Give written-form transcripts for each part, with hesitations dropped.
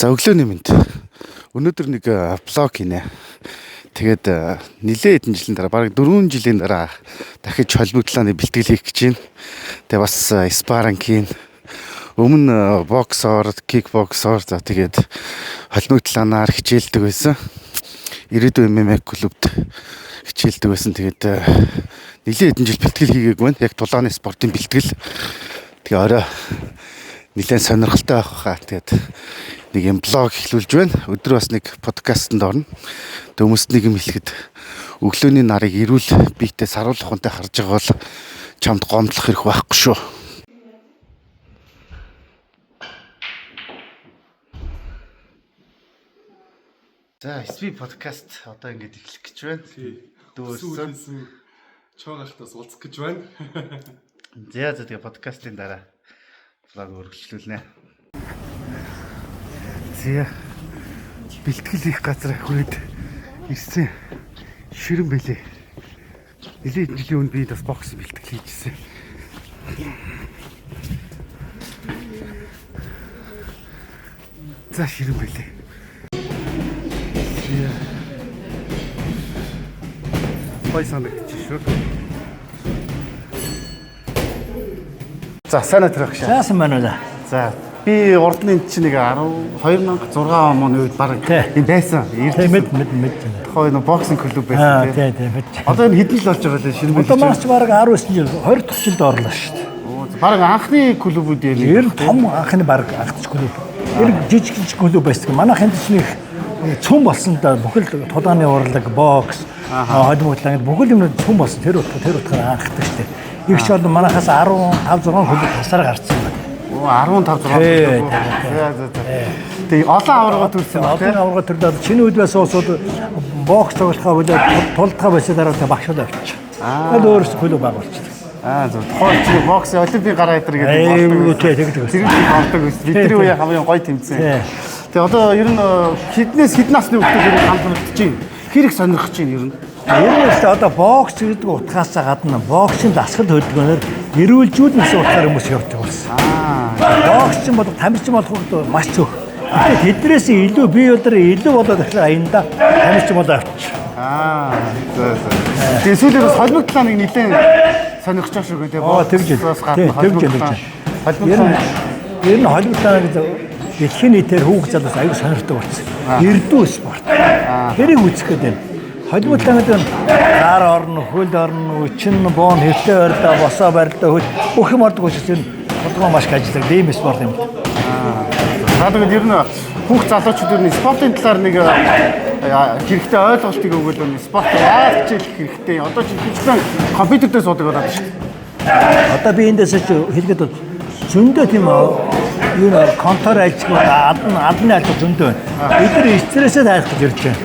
За өглөөний мэнд. Өнөөдөр нэг блог хийнэ. Тэгээд нэлээд хэдэн жилийн дараа, бараг 4 жилийн дараа дахиж холбогдлооны бэлтгэл хийх гэж байна. Тэгээд бас спарринг хийн. Өмнө боксоор, кикбоксоор за тэгээд холбогдлоонаар хичээлдэг байсан. Ирээдүйн MMA клубт хичээлдэг байсан. Тэгээд нэлээд хэдэн жил бэлтгэл хийгээгүй байна. Яг тулааны спортын бэлтгэл. Тэгээ орой нэлээд сонирхолтой байх хаа. Тэгээд нэг юм блог эхлүүлж байна. Өдөр бас нэг подкастт орно. Хүмүүст нэг юм хэлэхэд өглөөний нарыг эрүүл биетэй саруулах хүнтэй харж байгаа бол чамд гомдлох хэрэг байхгүй шүү. За, SP подкаст одоо ингэж эхлэх гэж байна. Дүүрсэн чоогалтаас уулзах гэж байна. За тэгээ подкастын дараа блог өргөжлүүлнэ. Зя бэлтгэл хийх газар хүрээд ирсэн. Ширэн бэлээ. Нэлээд жилийн өмнө би бас бокс бэлтгэл хийжсэн. За ширэн бэлээ. Бай санагдчих шүү. За сайн өдрөх шээ. Заасан байна уу? За би урдны чинь нэг 2006 оны үед баг юм байсан. Мэд. Тухайн нэг боксинг клуб байсан тийм. Одоо энэ хэдэн жил болж байгаа лээ ширмэл. Одоо маш бараг 19 жил 20 дахь жилд орлоо шүү дээ. Бараг анхны клубүүд юм. Ер нь том анхны бараг анхч клуб. Ер нь жижиг клуб байсан. Манайх энд чинь их цөм болсон да бүхэл тулааны урлаг, бокс, холбогдлоо ингэ бүхэл юм цөм болсон. Тэр утгаар анхдаг шүү дээ. Их ч бол манайхаас 15 6 клуб тасаар гарцсан байна. 15 6. Тэгээ олон аварга төрсэн. Олон аварга төрлөө чиний үед байсан усууд бокс тоглохоо болоод тулдгаа байсан дараа та багшаад авчих. Тэгээд өөрөөсөө клуб байгуулчихсан. Зөв. Тухайн чинь бокс олимпийн гараа идэр гэдэг. Тэр болдог ус. Бидний үеийн хамгийн гоё тэмцээн. Тэгээ одоо ер нь хэдэн насны хүүхдүүд хамтрагдаж байна. Хэрэг сонирхож байна ер нь. Ер нь л одоо бокс гэдэг утгаас гадна боксын дасгал хөдөлгөөнөөр эрүүлжүүд гэсэн утгаар хүмүүс явж байгаа болсон. Боксчин бол тамирчин болоход маш цөөх. Тэднээс илүү бие өдөр илүү болоод тэгэхээр аянда тамирчин болоо авчих. Тэгээ сүүлийн бас холбогдлоо нэг нэлээд сонирхож байгаа шүү дээ. Ер нь холбогдлоо гэдэг дэлхийн нийтээр хүүхд залуус аюул сонирхдаг болсон. Эрдүү спорт. Тэрийг үзэх гэдэг. Холбогдлоо гэдэг нь гар орно, хөл орно, чин боон хэвтэй ойрлоо, босоо барилдаа хөл бүх юм ордог учраас энэ толгой маш ажилладаг дэм спорт юм. Тэгээд ер нь хүүхд залуучууд ер нь спортын талаар нэг хэрэгтэй ойлголтыг өгвөл нь спорт яаж хичээлэх хэрэгтэй. Одоо чи хичээл компьютер дээр суудаг болоод шүү дээ. Одоо би эндээс ч хэлгээд зөндөө тийм юу нэ контор ажиллах адны ажил зөндөө байна. Бид нар стрессээ тайлах гэж ирж байна.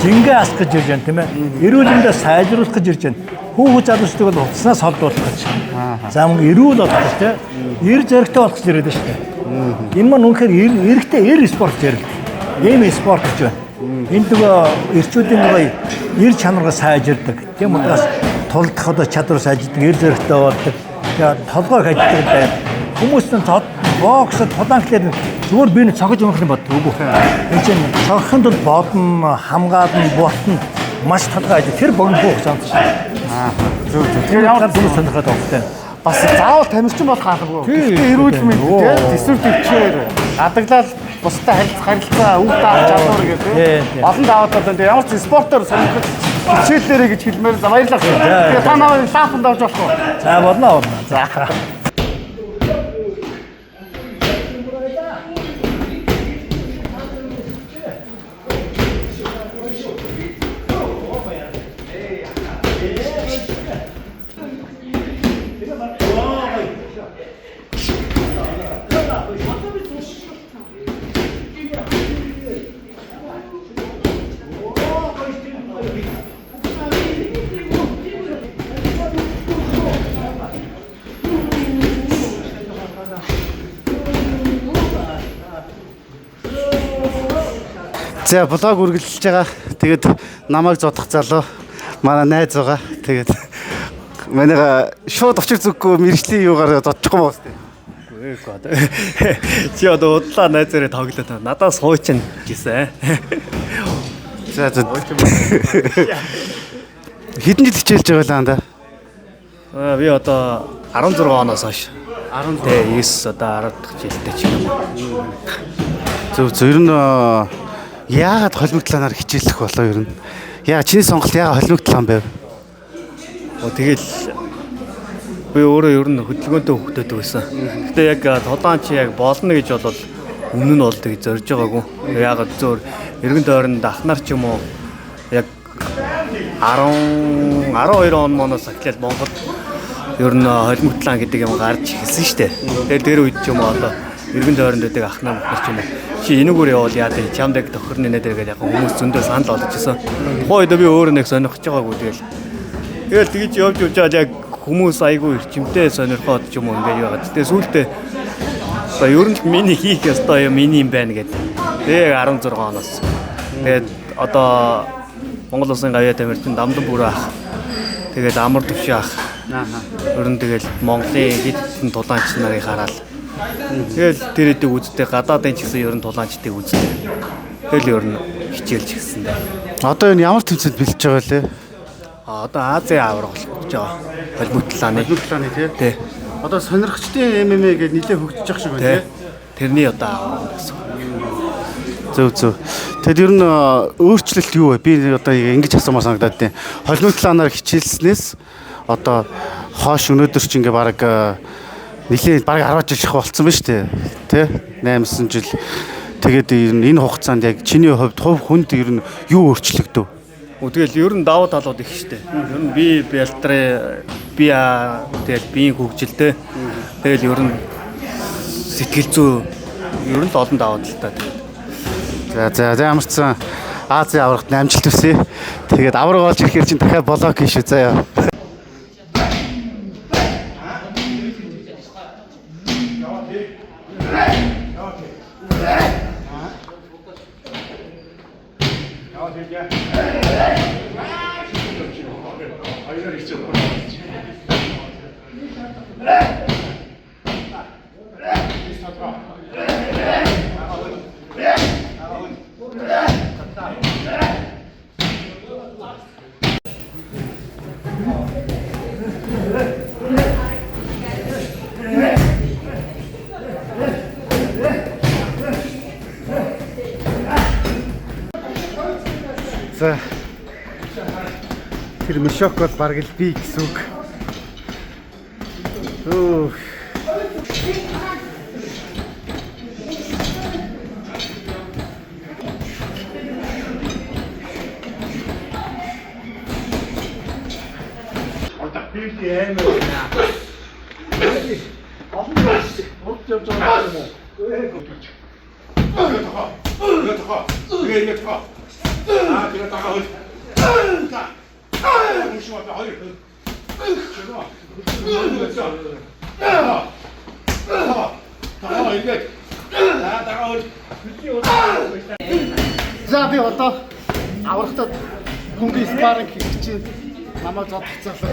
Жингээ асах гэж ирж байна тийм ээ. Эрүүл мэндээ сайжруулах гэж ирж байна. Хүүхэд залуучдыг бол утаснаас холдуулах гэж. За мөн эрүүл болох гэж тийм. Эр зэрэгтэй болох гэж ирээд байна шүү дээ. Энэ маань үнэхээр эрэгтэй эр спорт зэрэг. Ийм спорт гэж байна. Энд нөгөө эрчүүдийн нөгөө эр чанаргаа сайжирдаг. Тийм учраас тулдах одоо чадвар сайжирдаг, эр зэрэгтэй болдог. Тэгээд толгойг хаждаг бай. Хүмүүс нь бокс тулаан гэхэлэр зүгээр би нэг цогж өмөх юм боддог үгүй. Энэ чинь цогхонд бол бодно, хамгаална, бутна маш толгой ажил. Тэр богино бокс амт шүү. Зөв. Тэгэхээр ямар хүмүүс сонирхоод байна. Бас заавал тамирчин болох албагүй. Гэхдээ эрүүл мэнд тийм төсвөр төвчээр адаглал бусдад харилцаа үг даах чадвар гэдэг. Олон даваад одоо ямар ч спортоор сонирхож хичээлээрээ гэж хэлмээр за баярлалаа. Тэгээ та намайг лафанд авч болох уу? За болно. За. За блог үргэлжлэж байгаа. Тэгээд намайг зодох залуу манай найз байгаа. Тэгээд манайга шууд очир зүггүй мэржлийн юугаар зодчихгүй байгаа юм. 왜일까? 지어 너 어디다 내들에 덕이다 나다 소이친 기세. За за. Хэдэн жил хичээлж байгаа лаа анда? Би одоо 16 оноос хойш 19 одоо 10 дахь жилдээ ч юм. Зөв зөв. Ер нь яагаад холимогдлаанаар хичээлэх болоо ер нь? Яа чиний сонголт яагаад холимогдлаан байв? Тэгэл би өөрөө ер нь хөдөлгөөнтэй хөгтөөд байсан. Гэтэ яг толгойн чи яг болно гэж бол өмнө нь бол тэг зорж байгаагүй. Яагаад зөөр эргэн тойронд ахнаар ч юм уу яг 12 он моноос эхлээд Монгол ер нь холимогдлаан гэдэг юм гарч ирсэн шүү дээ. Тэгээд тэр үед ч юм уу одоо эргэн тойронд байдаг ахнаа мөхөр ч юм уу чи энэгээр явал яа дээ чамдаг тохирны нэтэр гэдэг яг хүмүүс зөндөө санал болгож ирсэн. Тухайн үед би өөрөө нэг сонирхож байгаагүй тэгэл тэгж явж яваад яг хүмүүс айгүй эрчимтэй сонирхоод ч юм уу ингээд яваад. Тэгээ сүүлдээ одоо ер нь миний хийх ёстой юм миний юм байна гэдэг. Тэгээ 16 оноос. Тэгээд одоо Монгол Улсын гавьяа тамирчин Дамдан бүр ах. Тэгээд амар төвшин ах. Ер нь тэгэл Монголын хэд хэдэн тулаанч нарыг хараад. Тэгэл тэр хэдийг үзтээ гадаадын ч гэсэн ер нь тулаанчдыг үзтээ. Тэгэл ер нь хичээлж гисэн дээ. Одоо энэ ямар тэмцээнд бэлдэж байгаа лээ? Одоо Азийн авраг болж байгаа. Холимогдлааны тий. Одоо сонирхчдын MMA гэж нэлээд хөгжиж явах шиг байна тий. Тэрний одоо авраг гэсэн. Зөв зөв. Тэгэд ер нь өөрчлөлт юу вэ? Би одоо ингэж асуумаар санагдаад байна. Холимогдлаанаар хичээлснээс одоо хоош өнөөдөр ч ингээ баг нэлээд баг 10 жил шах болцсон байна шүү дээ. Тэ? 8 жил. Тэгээд энэ хугацаанд яг чиний хувьд хүнд ер нь юу өөрчлөгдөв? Тэгэл ер нь давуу талууд их штэ. Ер нь би бэлтрээ тэгэл биеийн хөгжилтэй. Тэгэл ер нь сэтгэл зүй ер нь олон давуу талтай. За ямар ч сан Азийн аврагт амжилт хүсье. Тэгээд авраг олж ирэхээр чинь дахиад блог хийн шүү заяа. За тэр мишок бол бараг л би гэсэн үг. За би одоо аврагтад хүнгийн спарринг хийж чинь намайг зодчихлаа.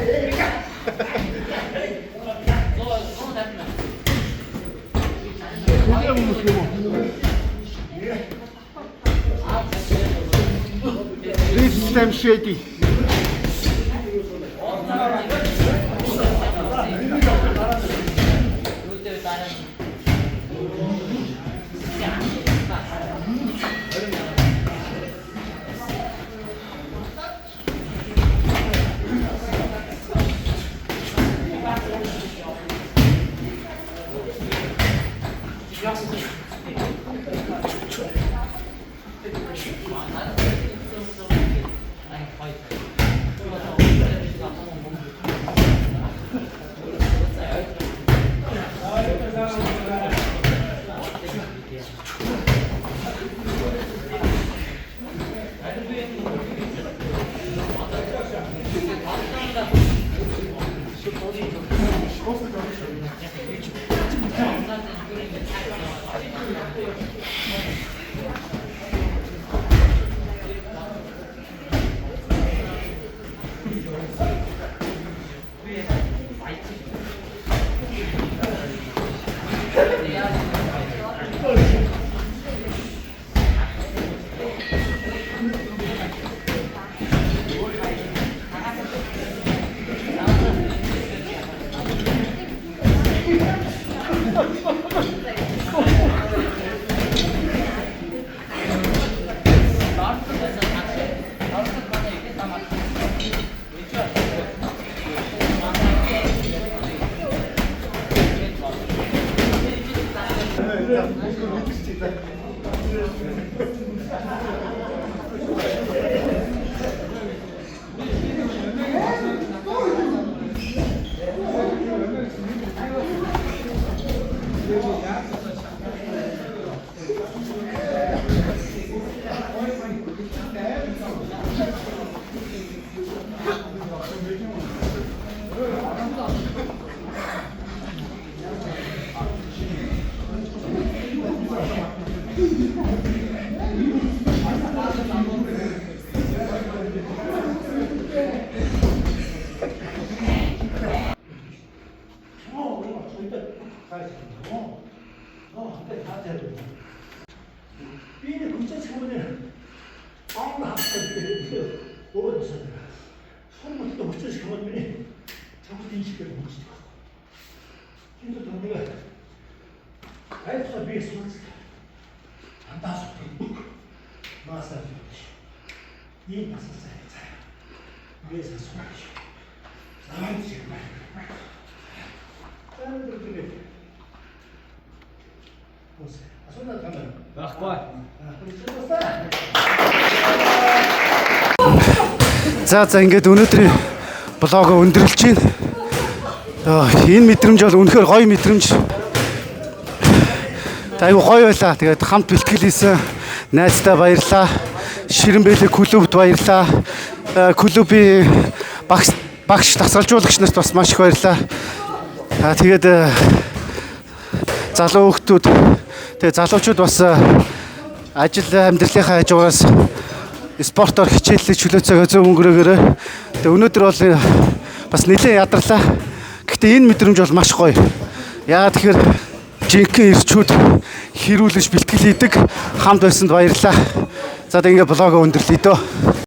This time shady. 비는 군사 차원에 아무 학생들이 오버됐어요. 처음부터 어쩌지 그만들이 자꾸 인식을 못 지고. কিন্তু 내가 아이스가 비해서 안 다섯 번 마사지 이 마사지 위에서 손하시 나만 지금 다른 분들이 보세요. 손을 가면 За ингээд өнөөдрийн блогоо өндөрлж байна. Энэ мэдрэмж бол үнэхээр гоё мэдрэмж. Айгу гоё байлаа. Тэгээд хамт бэлтгэл хийсэн найздаа баярлаа. Ширэн бэлэг клубт баярлаа. Клубийн багш тасгалжуулагч нарт бас маш их баярлаа. Тэгээд залуу хүмүүс тэгээд залуучууд бас ажил амьдралынхаа хажуугаас спортоор хичээллээ чөлөөцөөгөө зөв өнгөрөөгөөрэй. Тэгээд өнөөдөр бол бас нэлээд ядарлаа. Гэхдээ энэ мэдрэмж бол маш гоё. Яагаад тэгэхээр жинхэнэ ирчүүд хэрүүлж бэлтгэл хийдэг хамт байсанд баярлалаа. За тэгээд ингээ блогоо өндөрлөе дөө.